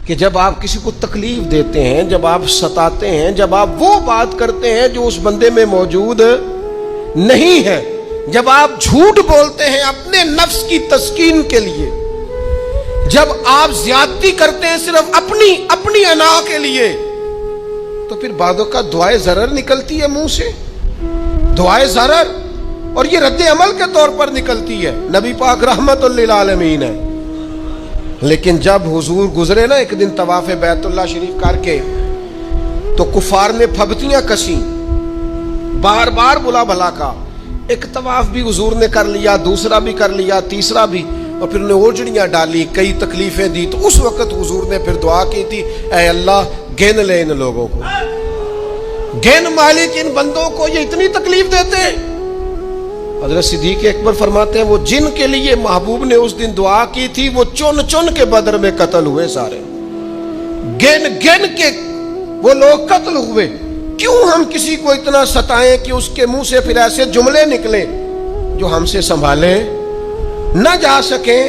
کہ جب آپ کسی کو تکلیف دیتے ہیں، جب آپ ستاتے ہیں، جب آپ وہ بات کرتے ہیں جو اس بندے میں موجود نہیں ہے، جب آپ جھوٹ بولتے ہیں اپنے نفس کی تسکین کے لیے، جب آپ زیادتی کرتے ہیں صرف اپنی انا کے لیے، تو پھر بعدوں کا دعائے ضرر نکلتی ہے منہ سے، دعائے ضرر، اور یہ رد عمل کے طور پر نکلتی ہے۔ نبی پاک رحمت للعالمین ہے، لیکن جب حضور گزرے نا ایک دن طواف بیت اللہ شریف کر کے، تو کفار نے پھبتیاں کسیں، بار بار بلا بھلا کا، ایک طواف بھی حضور نے کر لیا، دوسرا بھی کر لیا، تیسرا بھی، اور پھر انہیں اوجڑیاں ڈالی، کئی تکلیفیں دی، تو اس وقت حضور نے پھر دعا کی تھی، اے اللہ گن لے ان لوگوں کو، گن مالک ان بندوں کو، یہ اتنی تکلیف دیتے ہیں۔ حضرت صدیق اکبر فرماتے ہیں وہ جن کے لیے محبوب نے اس دن دعا کی تھی وہ چن چن کے بدر میں قتل ہوئے، سارے گن گن کے وہ لوگ قتل ہوئے۔ کیوں ہم کسی کو اتنا ستائیں کہ اس کے منہ سے پھر ایسے جملے نکلیں جو ہم سے سنبھالے نہ جا سکیں؟